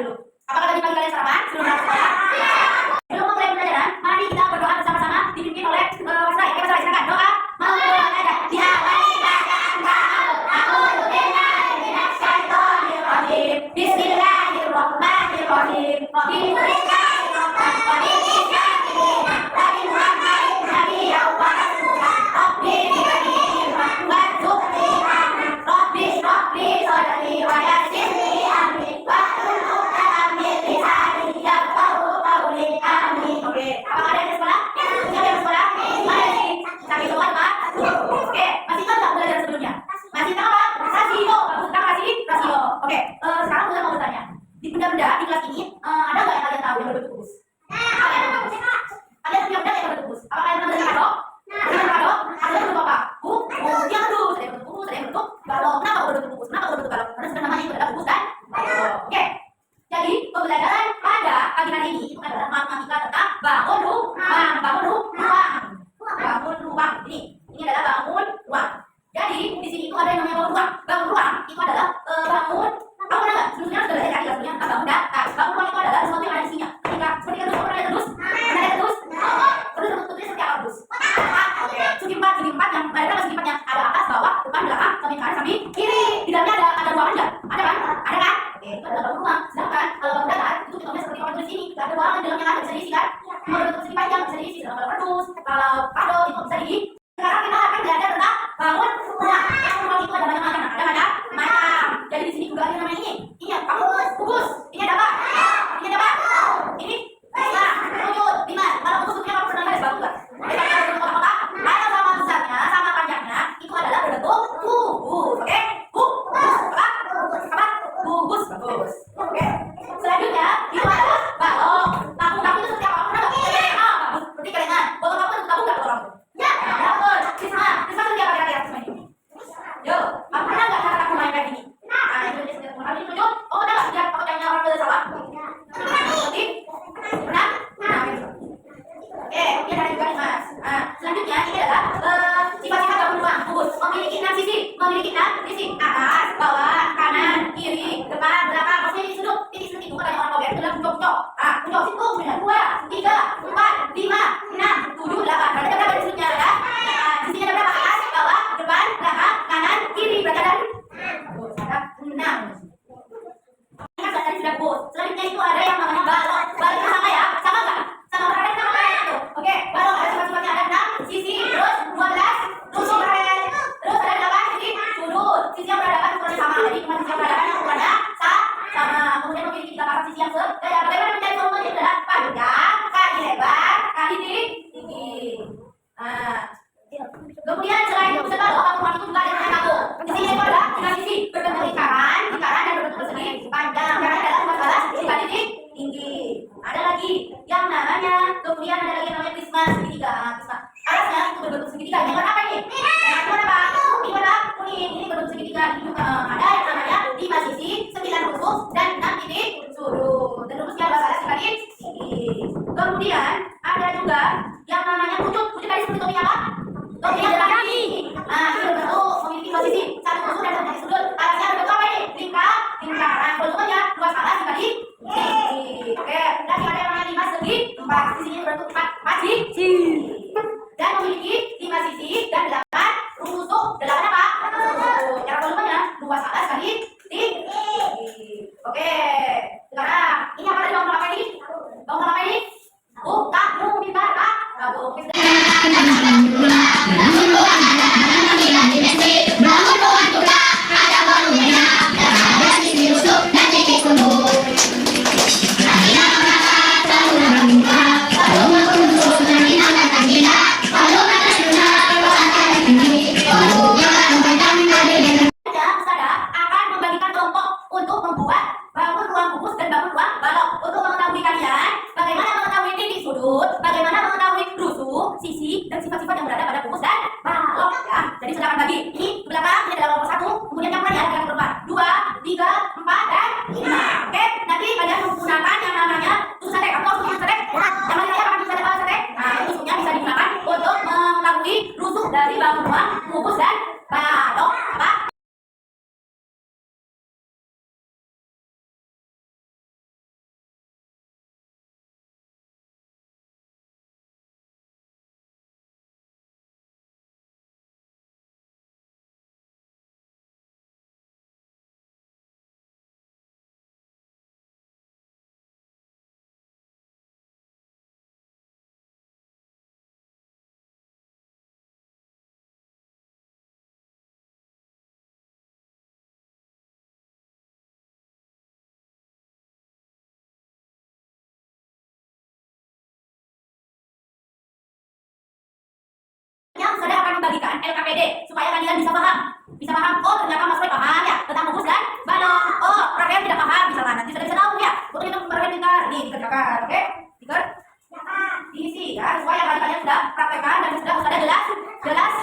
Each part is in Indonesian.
dulu. Apakah tadi pagi kalian sarapan sebelum berangkat sekolah? Sebelum memulai pembelajaran, mari kita berdoa bersama-sama dipimpin oleh Mas Rai. Oke, Mas Rai, silakan doa. Di benda-benda di kelas ini ada nggak yang kalian tahu yang berbentuk kubus? Ada yang berbentuk kubus. Ada yang benda yang berbentuk kubus. Apakah kalian pernah dengar kado? Kado? Ada yang berbentuk apa? Yang kubus. Ada yang berbentuk kubus. Ada yang berbentuk balok. Kenapa berbentuk kubus? Kenapa berbentuk balok? Karena sebenarnya namanya itu adalah kubus dan balok. Oke. Jadi pembelajaran pada pagi hari ini itu adalah matematika tentang bangun ruang. Bangun ruang. Bangun ruang. Ini adalah bangun ruang. Jadi di sini itu ada yang namanya bangun ruang. Bangun ruang itu adalah bangun. Kamu pernah nggak? Sebelumnya sudah belajar tadi sebelumnya bangun data. Bangun ruang itu adalah sesuatu yang ada isinya. Seperti terus, pernah lihat terus? Pernah lihat terus? Terus bentuknya seperti apa terus? Oke. Segi empat yang ada segi empatnya. Ada atas, bawah, depan, belakang, samping kanan, samping kiri. Di dalamnya ada ruangan nggak? Ada kan? Ada kan? Oke, itu adalah bangun ruang. Sedangkan kalau bangun datar itu bentuknya seperti orang tulis ini. Tidak ada ruangan di dalamnya kan? Bisa diisi kan? Mau bentuk segi panjang bisa diisi. Kalau kardus, kalau kado itu bisa diisi. Sekarang kita akan belajar tentang bangun ruang. Bangun ruang itu ada macam-macam. Ada macam-macam. Jadi di sini juga ada namanya ini. Ini apa? Kubus. Ini ada apa? Ini ada apa? Ini bisa wujud. Dimas, kalau kubus itu kamu pernah garis batu nggak? Garis batu kotak-kotak. Kalau sama besarnya, sama panjangnya, itu adalah berbentuk kubus. Oke? Kubus. Apa? Apa? Kubus. Bagus. Oke. Selanjutnya, itu adalah balok. Tabung itu seperti apa? Pernah nggak? Bagus. Seperti kelingan. Botol kamu itu tabung nggak botol kamu? Ya. Bagus. Risma seperti apa kira-kira Risma ini? Yo, kamu pernah nggak cara kamu main kayak gini? Nah, itu dia seperti kamu tunjuk. Oh, pernah nggak lihat apa kayaknya orang pada sawah? Seperti pernah? Nah, gitu. Oke, kemudian ada juga nih Mas. Nah, selanjutnya ini adalah sifat-sifat bangun ruang kubus. Memiliki 6 sisi. Memiliki 6 sisi. Atas, bawah, kanan, kiri, depan, belakang. Maksudnya ini sudut. Titik-titik itu katanya orang Korea itu adalah puncak-puncak. Ah, puncak situ kemudian 2, 3, 4, 5, 6, 7, 8. Berarti ada berapa di sudutnya ya? Sisinya ada berapa? Atas, bawah, depan, belakang, kanan, kiri. Berarti ada 6. Ini kan tadi sudah bos. Selanjutnya itu ada yang namanya balok. Balok itu sama ya? Sama nggak? Sama berapa sama kayak itu? Oke, balok ada sifat-sifatnya ada 6 sisi, terus 12 tusuk keren, terus ada 8 sisi sudut. Sisi yang berhadapan ukurannya sama. Jadi cuma sisi yang berhadapan yang ukurannya sama. Kemudian memiliki 8 sisi yang sesuai. Bagaimana mencari volumenya itu adalah panjang kali lebar kali tinggi. Nah, kemudian selain itu balok, bangun itu juga ada yang satu. Sisinya itu ada 3 sisi berbentuk lingkaran dan berbentuk persegi panjang. Yang adalah 14 kali tinggi. Ada lagi yang namanya, kemudian ada lagi yang namanya prisma segitiga. Prisma atasnya itu berbentuk segitiga. Yang warna apa ini? Yang warna apa? Ini warna kuning. Ini berbentuk segitiga. Ini juga ada yang namanya 5 sisi, 9 rusuk dan 6 titik sudut. Dan rumusnya 12 kali tinggi. Kemudian ada juga yang namanya pucuk. Pucuk tadi seperti topi apa? Topi yang kaki. Nah, ini berbentuk memiliki 2 sisi, 1 rusuk dan 1 titik sudut. Atasnya berbentuk apa ini? Lingkaran. Volumenya 2 skala dibagi tinggi. Oke, dan ada yang namanya 5 segi 4. Sisinya berbentuk 4 sisi. Dan memiliki 5 sisi dan 8 rusuk. 8 apa? Rusuk. Yang volumenya 2 skala dibagi tinggi. Oke. Sekarang ini apa tadi bangun apa ini? Bangun apa ini? Kamu minta tak? Bagus. Ustazah akan membagi LKPD supaya kalian bisa paham. Bisa paham. Oh, ternyata Mas Roy paham ya tentang kubus dan balok. Oh, Rafael tidak paham misalnya. Nanti sudah bisa tahu ya. Untuk itu Rafael pintar. Nih, dikerjakan. Oke? Diisi ya. Sesuai yang tadi kalian sudah praktekkan dan sudah jelas. Jelas.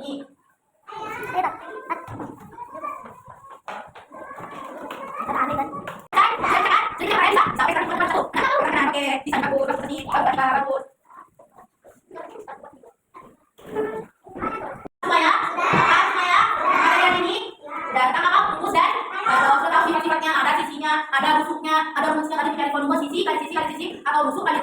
Nih. Semuanya, material ini udah kita mau rumus dan sudah tahu sifat-sifatnya, ada sisinya, ada rusuknya, ada rumusnya tadi dikali volume sisi kali sisi atau rusuk kali